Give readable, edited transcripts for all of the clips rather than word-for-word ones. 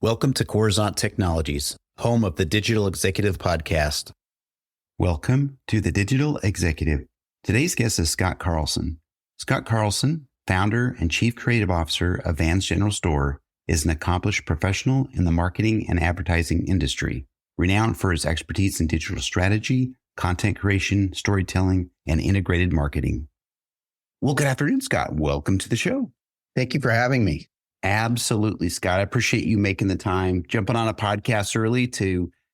Welcome to Coruzant Technologies, home of the Digital Executive Podcast. Welcome to the Digital Executive. Today's guest is Scott Carlson. Scott Carlson, founder and chief creative officer of Vans General Store, is an accomplished professional in the marketing and advertising industry, renowned for his expertise in digital strategy, content creation, storytelling, and integrated marketing. Well, good afternoon, Scott. Welcome to the show. Thank you for having me. Absolutely, Scott. I appreciate you making the time, jumping on a podcast early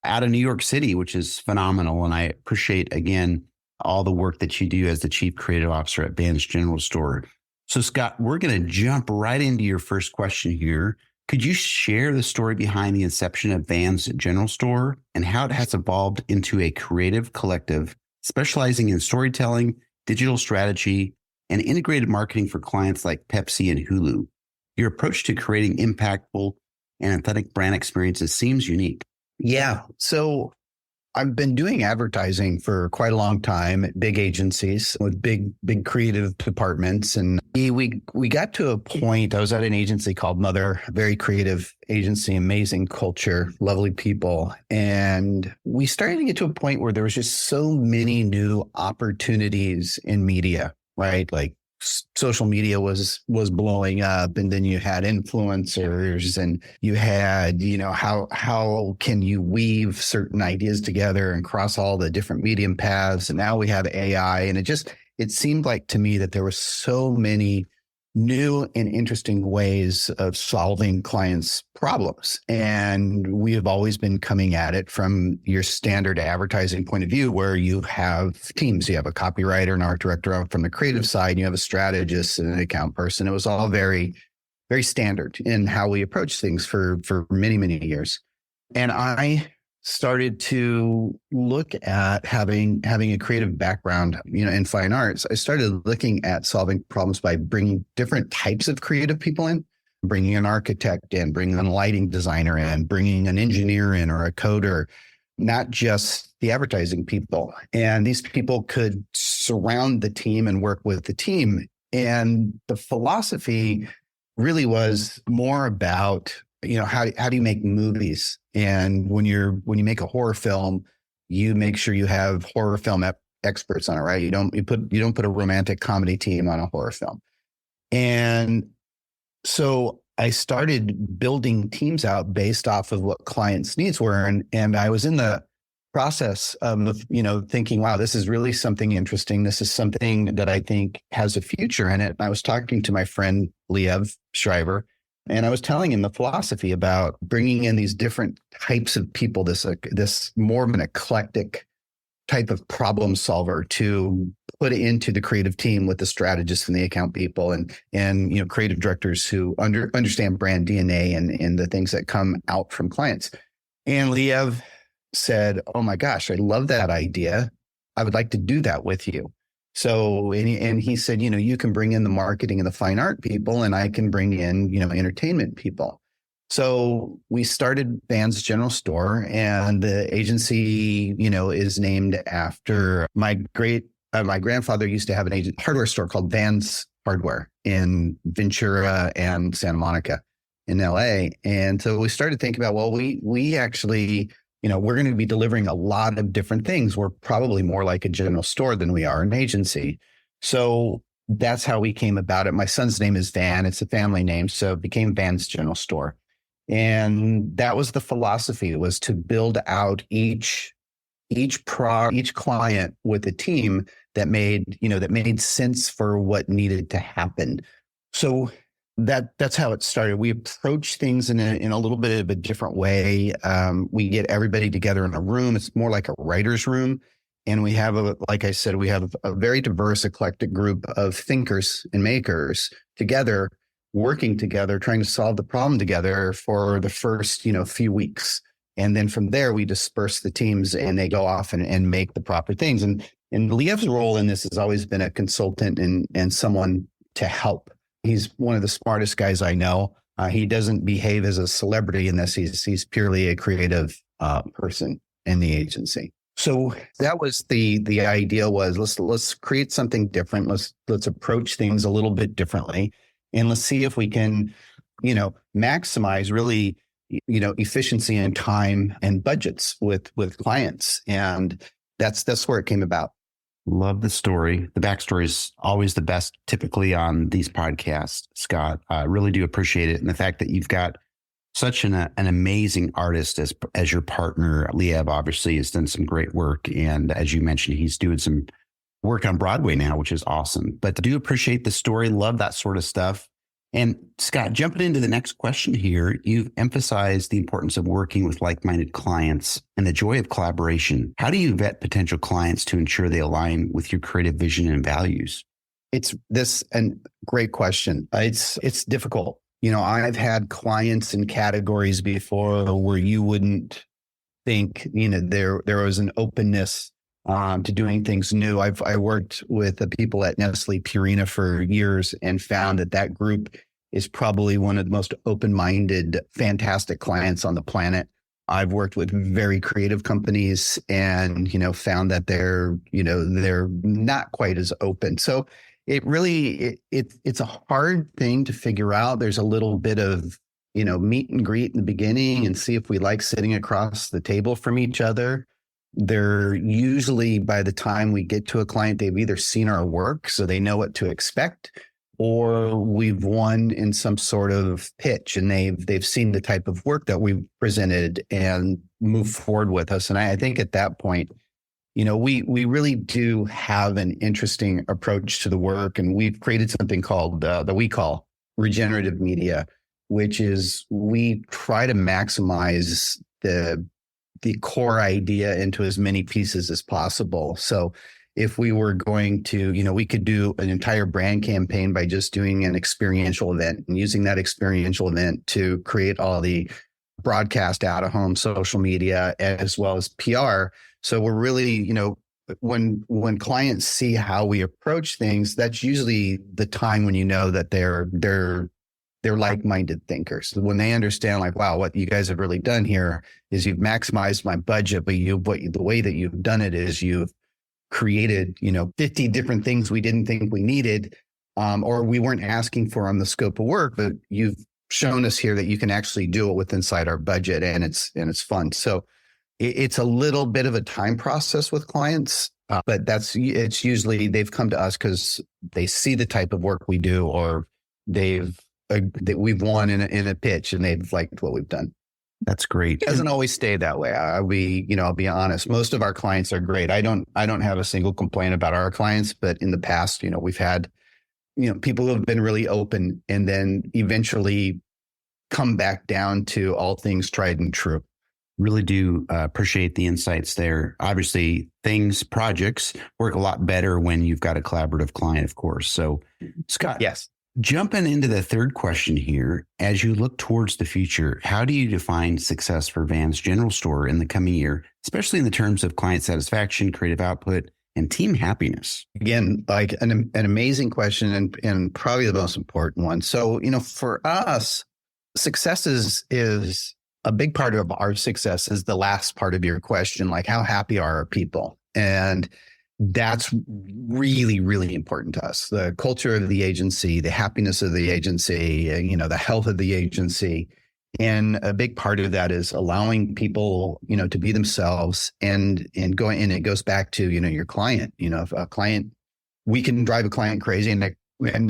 out of New York City, which is phenomenal. And I appreciate, again, all the work that you do as the chief creative officer at Vans General Store. So, Scott, we're going to jump right into your first question here. Could you share the story behind the inception of Vans General Store and how it has evolved into a creative collective specializing in storytelling, digital strategy, and integrated marketing for clients like Pepsi and Hulu? Your approach to creating impactful and authentic brand experiences seems unique. Yeah. So I've been doing advertising for quite a long time at big agencies with big creative departments. And we got to a point, I was at an agency called Mother, a very creative agency, amazing culture, lovely people. And we started to get to a point where there was just so many new opportunities in media, right? Like social media was blowing up, and then you had influencers, and you had, how can you weave certain ideas together and cross all the different medium paths? And now we have AI, and it seemed like to me that there were so many new and interesting ways of solving clients' problems. And we have always been coming at it from your standard advertising point of view, where you have teams. You have a copywriter, an art director from the creative side, and you have a strategist and an account person. It was all very, very standard in how we approach things for many, many years. And I started to look at having a creative background, in fine arts. I started looking at solving problems by bringing different types of creative people in, bringing an architect in, bringing a lighting designer in, bringing an engineer in or a coder, not just the advertising people. And these people could surround the team and work with the team. And the philosophy really was more about, how do you make movies? And when you make a horror film, you make sure you have horror film experts on it, right? You don't put a romantic comedy team on a horror film. And so I started building teams out based off of what clients' needs were. And I was in the process of, thinking, wow, this is really something interesting. This is something that I think has a future in it. And I was talking to my friend, Liev Shriver, and I was telling him the philosophy about bringing in these different types of people, this more of an eclectic type of problem solver to put into the creative team with the strategists and the account people and creative directors who understand brand DNA and the things that come out from clients. And Liev said, "Oh my gosh, I love that idea. I would like to do that with you." So, and he said, you can bring in the marketing and the fine art people, and I can bring in, entertainment people. So we started Vans General Store, and the agency, is named after my grandfather used to have an hardware store called Vans Hardware in Ventura and Santa Monica in LA. And so we started thinking about, well, we actually, we're going to be delivering a lot of different things. We're probably more like a general store than we are an agency. So that's how we came about it. My son's name is Van. It's a family name. So it became Vans General Store. And that was the philosophy. It was to build out each client with a team that made sense for what needed to happen. So that's how it started. We approach things in a little bit of a different way. We get everybody together in a room. It's more like a writer's room. And we have like I said, we have a very diverse, eclectic group of thinkers and makers together, working together, trying to solve the problem together for the first, few weeks. And then from there, we disperse the teams and they go off and make the proper things. And Liev's role in this has always been a consultant and someone to help. He's one of the smartest guys I know. He doesn't behave as a celebrity in this. He's purely a creative person in the agency. So that was the idea was let's create something different. Let's approach things a little bit differently, and let's see if we can, maximize really efficiency and time and budgets with clients. And that's where it came about. Love the story. The backstory is always the best, typically on these podcasts, Scott. I really do appreciate it. And the fact that you've got such an amazing artist as your partner. Lieb obviously has done some great work. And as you mentioned, he's doing some work on Broadway now, which is awesome. But I do appreciate the story. Love that sort of stuff. And Scott, jumping into the next question here, you've emphasized the importance of working with like-minded clients and the joy of collaboration. How do you vet potential clients to ensure they align with your creative vision and values? It's this and great question. It's difficult. I've had clients in categories before where you wouldn't think, there was an openness to doing things new. I worked with the people at Nestle Purina for years and found that group is probably one of the most open-minded, fantastic clients on the planet. I've worked with very creative companies and, found that they're not quite as open. So it really, it's a hard thing to figure out. There's a little bit of, meet and greet in the beginning and see if we like sitting across the table from each other. They're usually, by the time we get to a client, they've either seen our work, so they know what to expect, or we've won in some sort of pitch and they've seen the type of work that we've presented and move forward with us. And I think at that point, we really do have an interesting approach to the work, and we've created something called that we call regenerative media, which is we try to maximize the core idea into as many pieces as possible. So if we were going to, we could do an entire brand campaign by just doing an experiential event and using that experiential event to create all the broadcast out of home social media as well as PR. So we're really, when clients see how we approach things, that's usually the time when that they're like-minded thinkers. When they understand, like, wow, what you guys have really done here is you've maximized my budget, but the way that you've done it is you've created, 50 different things we didn't think we needed, or we weren't asking for on the scope of work, but you've shown us here that you can actually do it with inside our budget, and it's fun. So it's a little bit of a time process with clients, but it's usually they've come to us because they see the type of work we do, or that we've won in a pitch and they've liked what we've done. That's great. It doesn't always stay that way. I'll be honest. Most of our clients are great. I don't have a single complaint about our clients, but in the past, we've had, people who have been really open and then eventually come back down to all things tried and true. Really do appreciate the insights there. Obviously, projects work a lot better when you've got a collaborative client, of course. So, Scott, yes. Jumping into the third question here, as you look towards the future, how do you define success for Vans General Store in the coming year, especially in the terms of client satisfaction, creative output, and team happiness? Again, like an amazing question and probably the most important one. So, for us, success is a big part of our success is the last part of your question, like how happy are our people? And that's really, really important to us. The culture of the agency, the happiness of the agency, the health of the agency. And a big part of that is allowing people, to be themselves and going, and it goes back to, your client, if a client, we can drive a client crazy and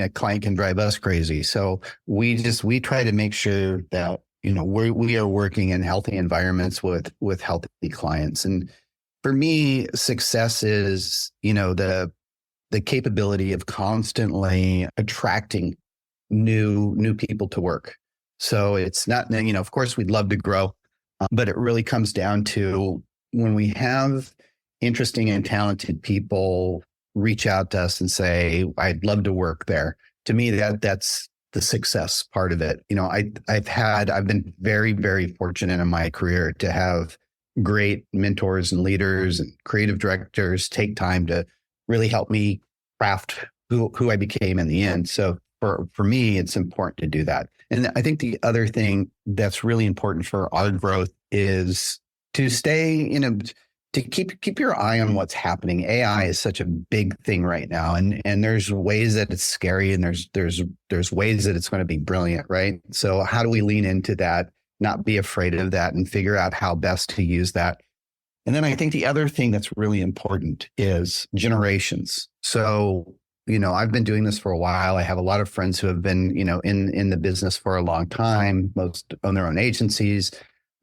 a client can drive us crazy. So we try to make sure that, we are working in healthy environments with healthy clients. And for me, success is, the capability of constantly attracting new people to work. So it's not, of course, we'd love to grow, but it really comes down to when we have interesting and talented people reach out to us and say, I'd love to work there. To me, that's the success part of it. I've been very, very fortunate in my career to have great mentors and leaders and creative directors take time to really help me craft who I became in the end. So for me, it's important to do that. And I think the other thing that's really important for our growth is to stay, to keep your eye on what's happening. AI is such a big thing right now, and there's ways that it's scary, and there's ways that it's going to be brilliant, right? So how do we lean into that not be afraid of that and figure out how best to use that. And then I think the other thing that's really important is generations. So, I've been doing this for a while. I have a lot of friends who have been, in the business for a long time. Most own their own agencies,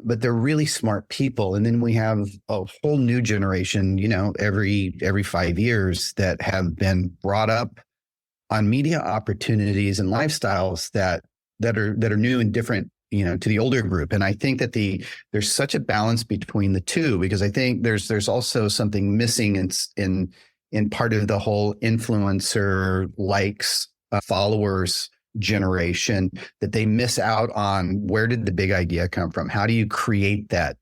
but they're really smart people. And then we have a whole new generation, every 5 years that have been brought up on media opportunities and lifestyles that are new and different, to the older group. And I think that there's such a balance between the two, because I think there's also something missing in part of the whole influencer likes, followers generation, that they miss out on where did the big idea come from? How do you create that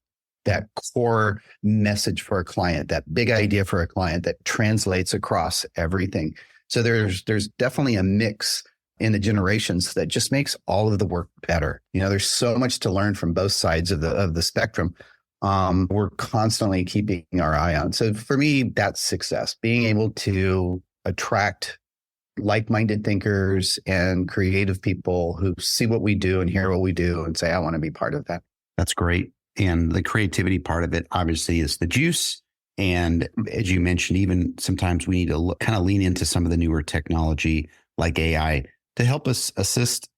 core message for a client, that big idea for a client that translates across everything? So there's definitely a mix in the generations that just makes all of the work better. There's so much to learn from both sides of the spectrum. We're constantly keeping our eye on. So for me, that's success, being able to attract like-minded thinkers and creative people who see what we do and hear what we do and say, I want to be part of that. That's great. And the creativity part of it obviously is the juice. And as you mentioned, even sometimes we need to kind of lean into some of the newer technology like AI to help us assist,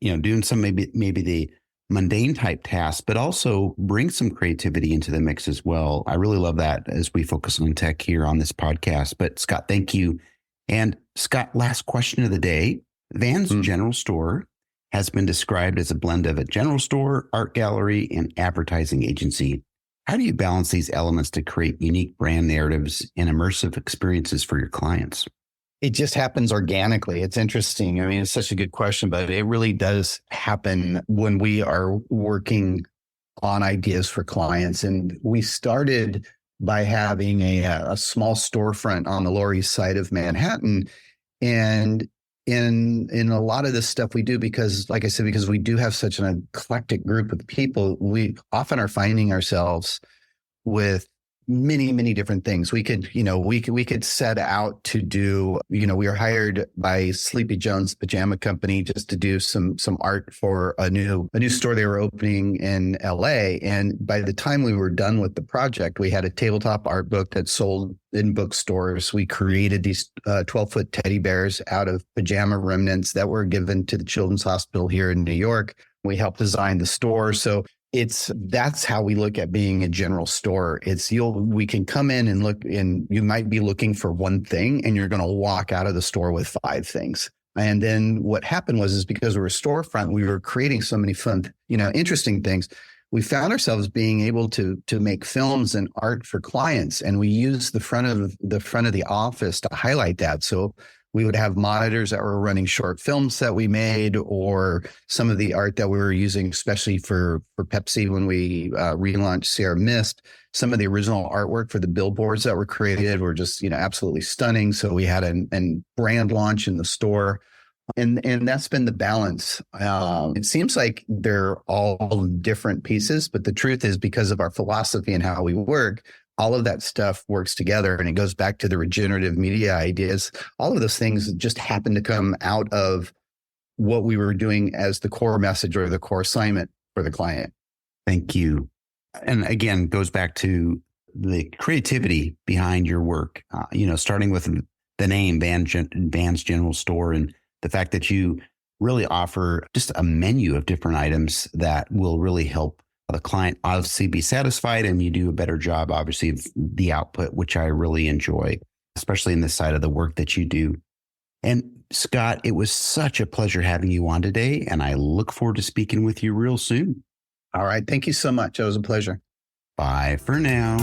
doing some maybe the mundane type tasks, but also bring some creativity into the mix as well. I really love that as we focus on tech here on this podcast. But Scott, thank you. And Scott, last question of the day. Van's General Store has been described as a blend of a general store, art gallery, and advertising agency. How do you balance these elements to create unique brand narratives and immersive experiences for your clients? It just happens organically. It's interesting. I mean, it's such a good question, but it really does happen when we are working on ideas for clients. And we started by having a small storefront on the Lower East Side of Manhattan. And in a lot of this stuff we do, because like I said, because we do have such an eclectic group of people, we often are finding ourselves with many, many different things. We could set out to do, we were hired by Sleepy Jones Pajama Company just to do some art for a new store they were opening in LA. And by the time we were done with the project, we had a tabletop art book that sold in bookstores. We created these 12-foot teddy bears out of pajama remnants that were given to the Children's Hospital here in New York. We helped design the store. So that's how we look at being a general store. We can come in and look, and you might be looking for one thing and you're going to walk out of the store with 5 things. And then what happened was because we were a storefront, we were creating so many fun, interesting things. We found ourselves being able to make films and art for clients. And we used the front of the office to highlight that. So we would have monitors that were running short films that we made, or some of the art that we were using, especially for Pepsi when we relaunched Sierra Mist. Some of the original artwork for the billboards that were created were just, absolutely stunning. So we had a brand launch in the store. And that's been the balance. It seems like they're all different pieces, but the truth is, because of our philosophy and how we work, all of that stuff works together, and it goes back to the regenerative media ideas. All of those things just happen to come out of what we were doing as the core message or the core assignment for the client. Thank you. And again, goes back to the creativity behind your work, starting with the name Van's General Store, and the fact that you really offer just a menu of different items that will really help the client obviously be satisfied, and you do a better job, obviously, of the output, which I really enjoy, especially in this side of the work that you do. And Scott, it was such a pleasure having you on today, and I look forward to speaking with you real soon. All right. Thank you so much. It was a pleasure. Bye for now.